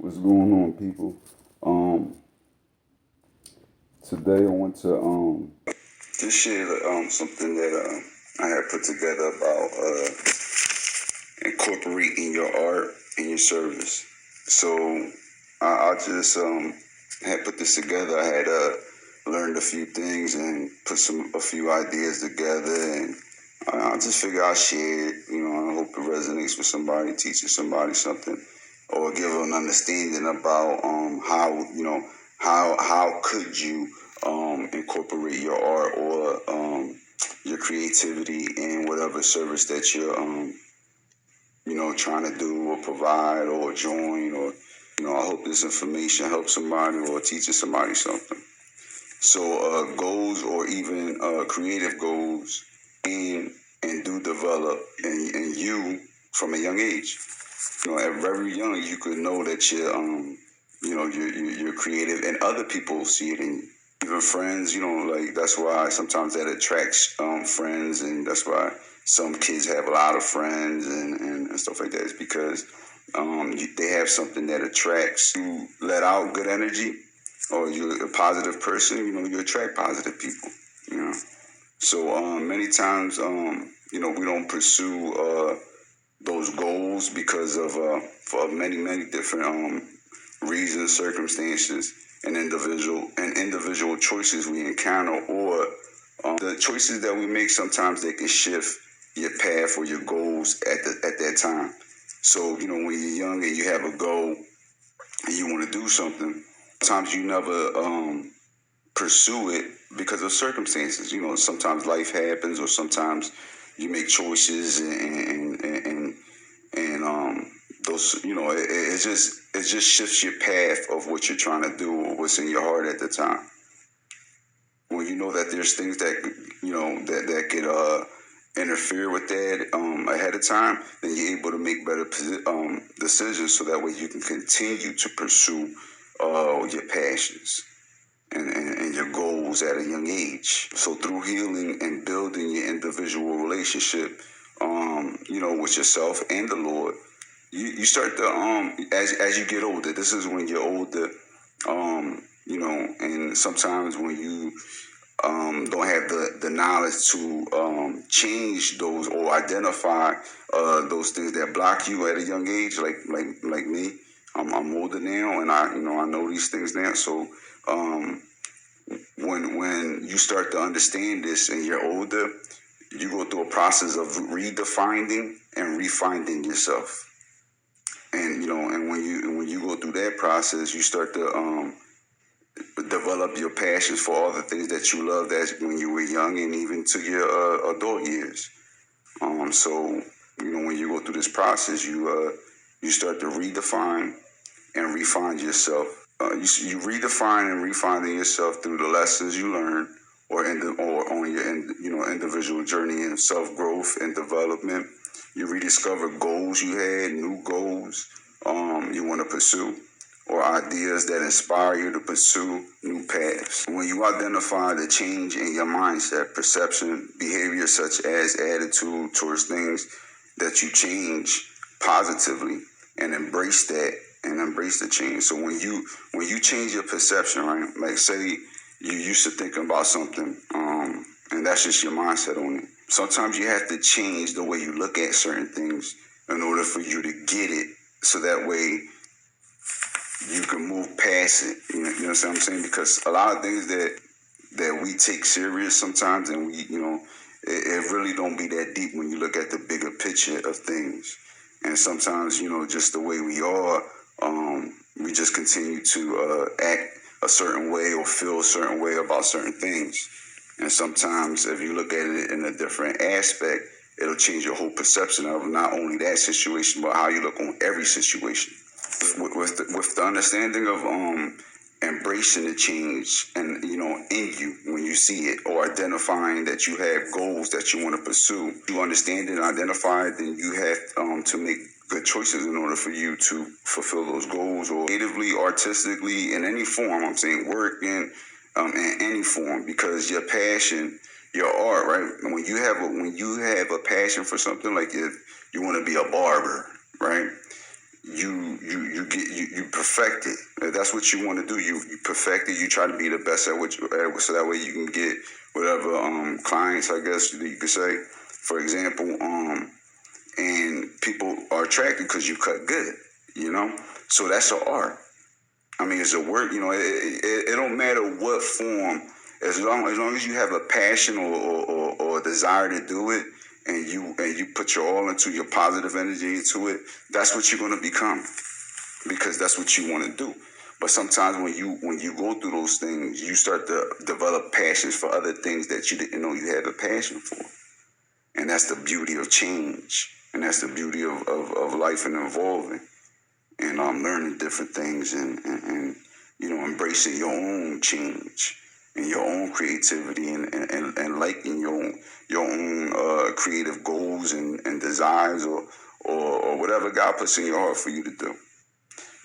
What's going on, people? Um, Today I want to just share something that I had put together about incorporating your art in your service. So I just had put this together. I had learned a few things and put a few ideas together, and I just figure I'll share it. I hope it resonates with somebody, teaches somebody something, or give an understanding about how how could you incorporate your art or your creativity in whatever service that you're trying to do or provide or join, or I hope this information helps somebody or teaches somebody something. So goals or even creative goals and do develop in you from a young age. At very young, you could know that you're creative, and other people see it in you. Even friends, like that's why sometimes that attracts friends, and that's why some kids have a lot of friends and stuff like that. It's because they have something that attracts. You let out good energy, or you're a positive person. You attract positive people. You know, so many times, we don't pursue those goals because of for many different reasons, circumstances, and individual choices we encounter, or the choices that we make. Sometimes they can shift your path or your goals at that time. So when you're young and you have a goal and you want to do something, sometimes you never pursue it because of circumstances. Sometimes life happens, or sometimes you make choices and those. It just shifts your path of what you're trying to do or what's in your heart at the time. When you know that there's things that that could interfere with that ahead of time, then you're able to make better decisions, so that way you can continue to pursue your passions and your goals at a young age. So through healing and building your individual relationship, with yourself and the Lord, you start to as you get older. This is when you're older, and sometimes when you don't have the knowledge to change those or identify those things that block you at a young age, like me. I'm older now, and I know these things now. So when you start to understand this and you're older, you go through a process of redefining and refining yourself. And and when you go through that process, you start to develop your passions for all the things that you loved as when you were young, and even to your adult years. So when you go through this process, you start to redefine and refine yourself. You redefine and refine yourself through the lessons you learn, or on your individual journey in self growth and development. You rediscover goals you had, new goals you want to pursue, or ideas that inspire you to pursue new paths. When you identify the change in your mindset, perception, behavior, such as attitude towards things, that you change positively and embrace that and embrace the change. So when you change your perception, right? Like say you used to thinking about something, and that's just your mindset on it. Sometimes you have to change the way you look at certain things in order for you to get it, so that way you can move past it. You know what I'm saying? Because a lot of things that we take serious sometimes, and it really don't be that deep when you look at the bigger picture of things. And sometimes, just the way we are, we just continue to act a certain way or feel a certain way about certain things. And sometimes, if you look at it in a different aspect, it'll change your whole perception of not only that situation, but how you look on every situation. With the understanding of embracing the change, and in you when you see it, or identifying that you have goals that you want to pursue, you understand it and identify it, then you have to make good choices in order for you to fulfill those goals, or creatively, artistically, in any form. I'm saying work in any form, because your passion, your art, right? When you have a passion for something, like if you want to be a barber, right? you perfect it. If that's what you want to do, you perfect it. You try to be the best at what so that way you can get whatever clients, I guess you could say, for example, and people are attracted because you cut good, so that's an art. I mean, it's a work, it don't matter what form, as long as you have a passion or a desire to do it, and you put your all into your positive energy into it, that's what you're going to become, because that's what you want to do. But sometimes when you go through those things, you start to develop passions for other things that you didn't know you had a passion for. And that's the beauty of change. And that's the beauty of life and evolving. And learning different things and embracing your own change and your own creativity and liking your own creative goals and desires or whatever God puts in your heart for you to do.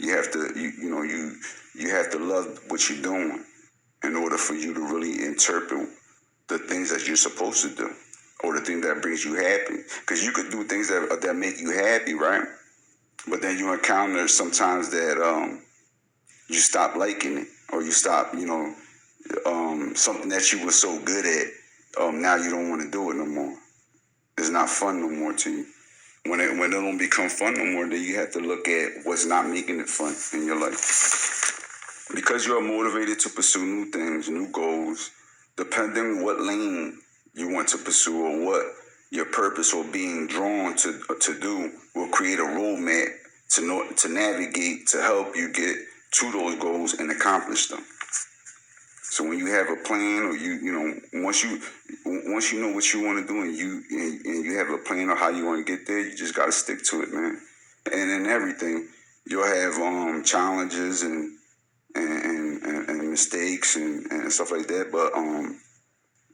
You have to you have to love what you're doing in order for you to really interpret the things that you're supposed to do or the thing that brings you happy. Because you could do things that make you happy, right? But then you encounter sometimes that you stop liking it, or you stop, something that you were so good at. Now you don't want to do it no more. It's not fun no more to you. When it don't become fun no more, then you have to look at what's not making it fun in your life. Because you're motivated to pursue new things, new goals, depending what lane you want to pursue or what your purpose or being drawn to do will create a roadmap to navigate to help you get to those goals and accomplish them. So when you have a plan, or once you know what you want to do and you have a plan of how you want to get there, you just got to stick to it, man. And in everything, you'll have challenges and mistakes and stuff like that, but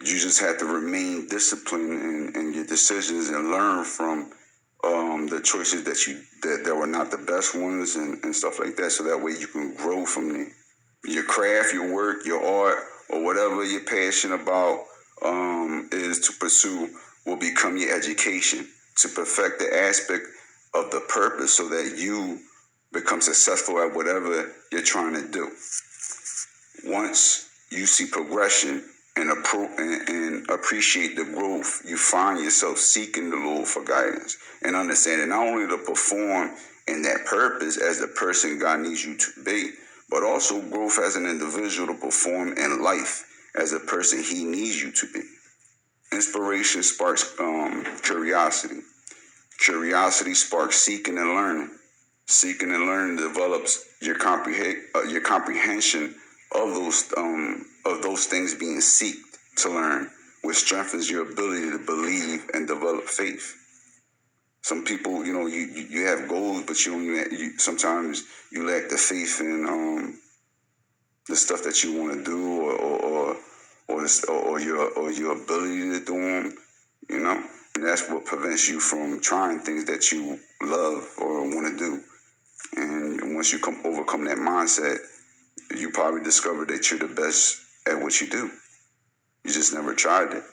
you just have to remain disciplined in your decisions and learn from the choices that were not the best ones and stuff like that, so that way you can grow from there. Your craft, your work, your art, or whatever you're passionate about is to pursue will become your education to perfect the aspect of the purpose so that you become successful at whatever you're trying to do. Once you see progression and appreciate the growth, you find yourself seeking the Lord for guidance and understanding not only to perform in that purpose as the person God needs you to be, but also growth as an individual to perform in life as a person He needs you to be. Inspiration sparks curiosity. Curiosity sparks seeking and learning. Seeking and learning develops your comprehension of those things being sought to learn, which strengthens your ability to believe and develop faith. Some people, you have goals, but sometimes you lack the faith in the stuff that you want to do, or your ability to do them. And that's what prevents you from trying things that you love or want to do. And once you overcome that mindset, you probably discover that you're the best at what you do. You just never tried it.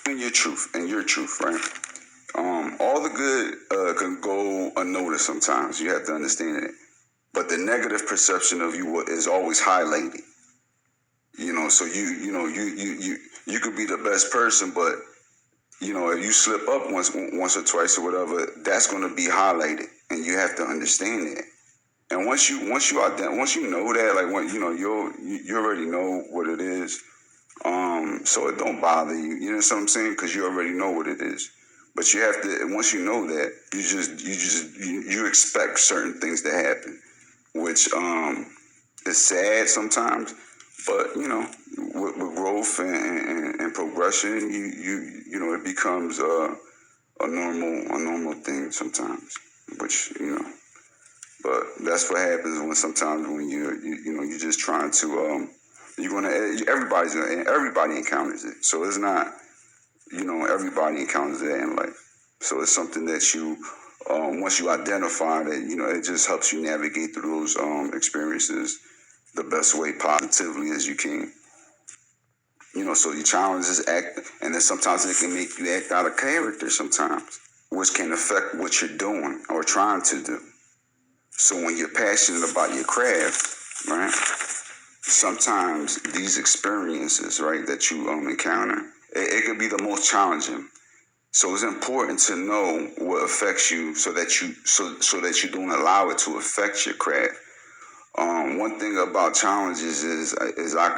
And your truth, right? All the good can go unnoticed sometimes. You have to understand it. But the negative perception of you is always highlighted. So you could be the best person, but if you slip up once or twice or whatever, that's going to be highlighted, and you have to understand that. And once you know that, like when you already know what it is, so it don't bother you. You know what I'm saying? Because you already know what it is. But you have to. Once you know that, you expect certain things to happen, which is sad sometimes. But with growth and progression, it becomes a normal thing sometimes. Which but that's what happens when you're just trying to everybody encounters it. So it's not everybody encounters that in life. So it's something that you once you identify that it just helps you navigate through those experiences the best way positively as you can. So your challenges act, and then sometimes it can make you act out of character sometimes, which can affect what you're doing or trying to do. So when you're passionate about your craft, right, sometimes these experiences, right, that you encounter, it could be the most challenging. So it's important to know what affects you, so that you don't allow it to affect your craft. One thing about challenges is I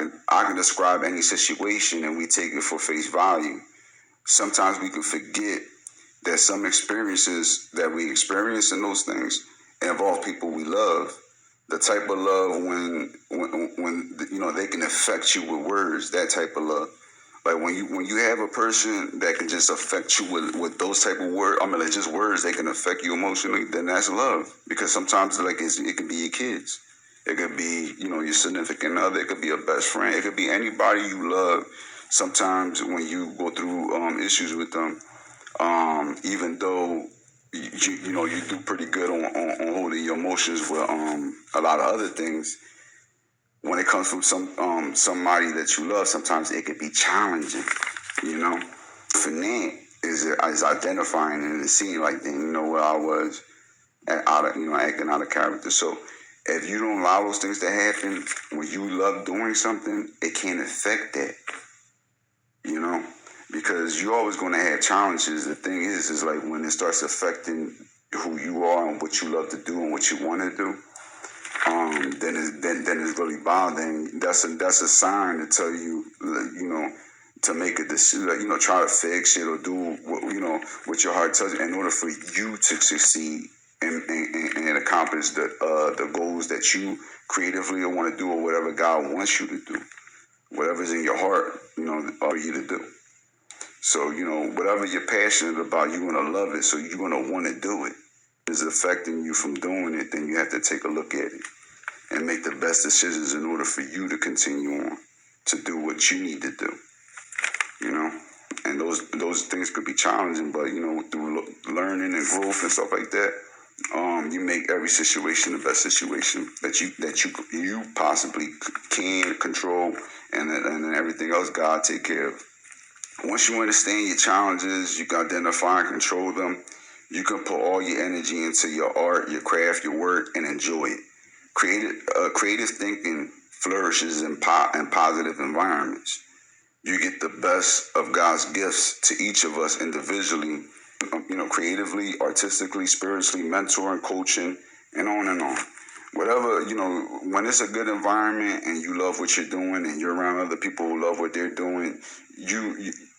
can describe any situation and we take it for face value. Sometimes we can forget that some experiences that we experience in those things involve people we love. The type of love when they can affect you with words. That type of love. Like when you have a person that can just affect you with those type of words. I mean, like just words, they can affect you emotionally. Then that's love. Because sometimes it could be your kids. It could be your significant other. It could be a best friend. It could be anybody you love. Sometimes when you go through issues with them, even though you do pretty good on holding your emotions with a lot of other things, when it comes from somebody that you love, sometimes it could be challenging. For Nate is identifying and seeing like, where I was acting out of character. So if you don't allow those things to happen when you love doing something, it can't affect that. Because you're always going to have challenges. The thing is like when it starts affecting who you are and what you love to do and what you want to do, then it's really bothering. That's a sign to tell you, to make a decision, try to fix it or do what your heart tells you in order for you to succeed and accomplish the goals that you creatively want to do, or whatever God wants you to do, whatever's in your heart, for you to do. So, whatever you're passionate about, you're going to love it. So you're going to want to do it. If it's affecting you from doing it, then you have to take a look at it and make the best decisions in order for you to continue on to do what you need to do. And those things could be challenging, but, through learning and growth and stuff like that, you make every situation the best situation that you possibly can control, and then everything else God take care of. Once you understand your challenges, you can identify and control them. You can put all your energy into your art, your craft, your work, and enjoy it. Creative thinking flourishes in positive environments. You get the best of God's gifts to each of us individually, creatively, artistically, spiritually, mentoring, coaching, and on and on. Whatever, when it's a good environment and you love what you're doing and you're around other people who love what they're doing,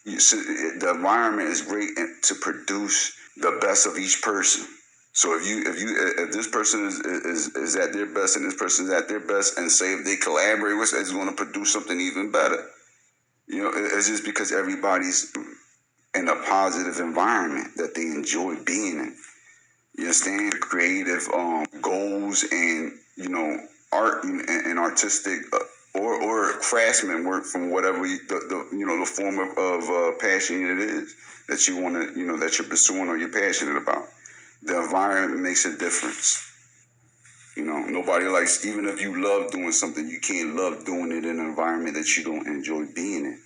the environment is great to produce the best of each person. So if this person is at their best and this person is at their best, and say if they collaborate with, it's going to produce something even better. It's just because everybody's in a positive environment that they enjoy being in. You understand? Creative goals and art and artistic or craftsman work from whatever the form of passion it is that you want to that you're pursuing or you're passionate about. The environment makes a difference. Nobody likes, even if you love doing something, you can't love doing it in an environment that you don't enjoy being in.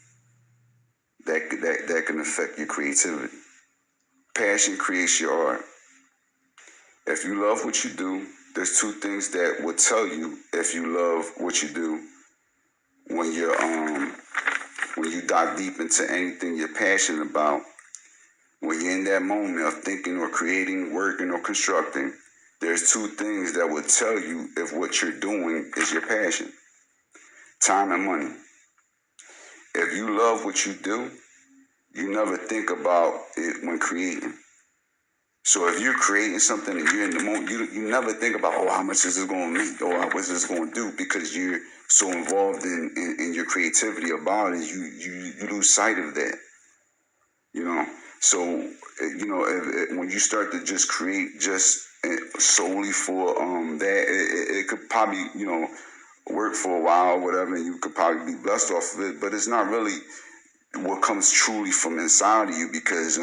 That can affect your creativity. Passion creates your art. If you love what you do, there's two things that will tell you if you love what you do when you dive deep into anything you're passionate about. When you're in that moment of thinking or creating, working or constructing, there's two things that will tell you if what you're doing is your passion. Time and money. If you love what you do, you never think about it when creating. So if you're creating something and you're in the moment, you never think about, how much is this going to make, or what's this going to do, because you're so involved in your creativity about it, you lose sight of that. So when you start to just create just solely for that, it could probably work for a while or whatever, and you could probably be blessed off of it, but it's not really what comes truly from inside of you, because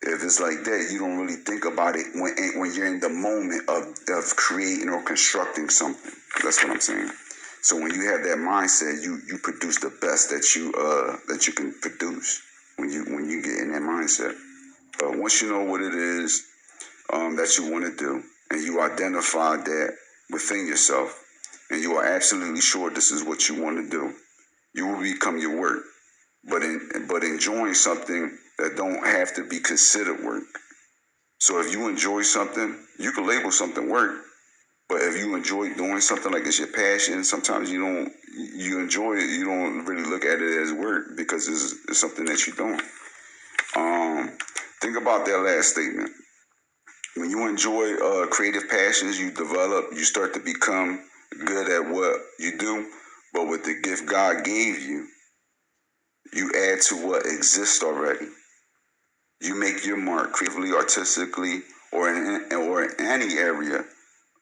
if it's like that, you don't really think about it when you're in the moment of creating or constructing something. That's what I'm saying. So when you have that mindset, you produce the best that you can produce when you get in that mindset. Once you know what it is that you want to do, and you identify that within yourself, and you are absolutely sure this is what you want to do, you will become your work. But enjoying something that don't have to be considered work. So if you enjoy something, you can label something work. But if you enjoy doing something like it's your passion, sometimes you enjoy it. You don't really look at it as work because it's something that you're doing. Think about that last statement. When you enjoy creative passions, you start to become good at what you do. But with the gift God gave you, you add to what exists already. You make your mark creatively, artistically, or in any area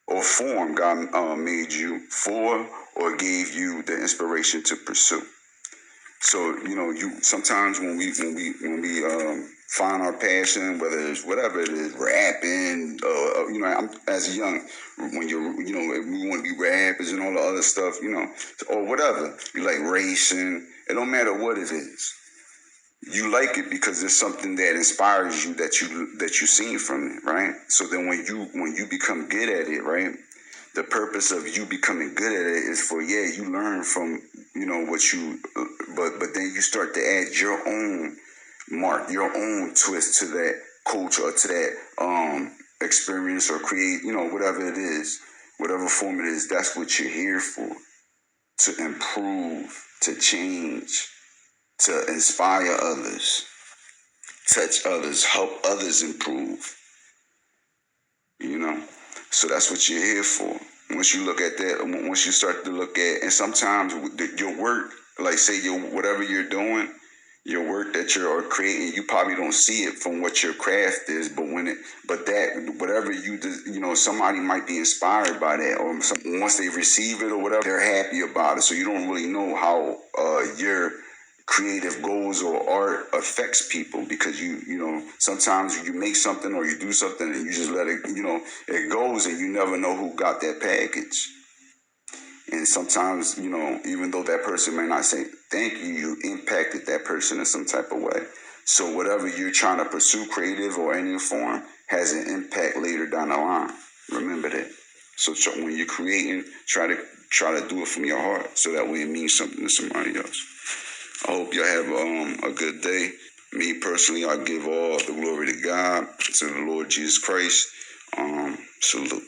or form God made you for or gave you the inspiration to pursue. So you sometimes when we find our passion, whether it's whatever it is, rapping, I'm as young when we want to be rappers and all the other stuff, or whatever you like racing. It don't matter what it is. You like it because there's something that inspires you that you seen from it, right? So then when you become good at it, right? The purpose of you becoming good at it is for you learn from what you, but then you start to add your own mark, your own twist to that culture or to that experience or create whatever it is, whatever form it is. That's what you're here for, to improve, to change, to inspire others, touch others, help others improve. So that's what you're here for. Once you look at that, once you start to look at, and sometimes your work, like say whatever you're doing, your work that you're creating, you probably don't see it from what your craft is, but whatever you do, somebody might be inspired by that, or once they receive it or whatever, they're happy about it. So you don't really know how your creative goals or art affects people, because sometimes you make something or you do something and you just let it it goes, and you never know who got that package. And sometimes even though that person may not say thank you, you impacted that person in some type of way. So whatever you're trying to pursue, creative or any form, has an impact later down the line. Remember that. So when you're creating, try to do it from your heart, so that way it means something to somebody else. I hope y'all have a good day. Me personally, I give all the glory to God, to the Lord Jesus Christ. Salute.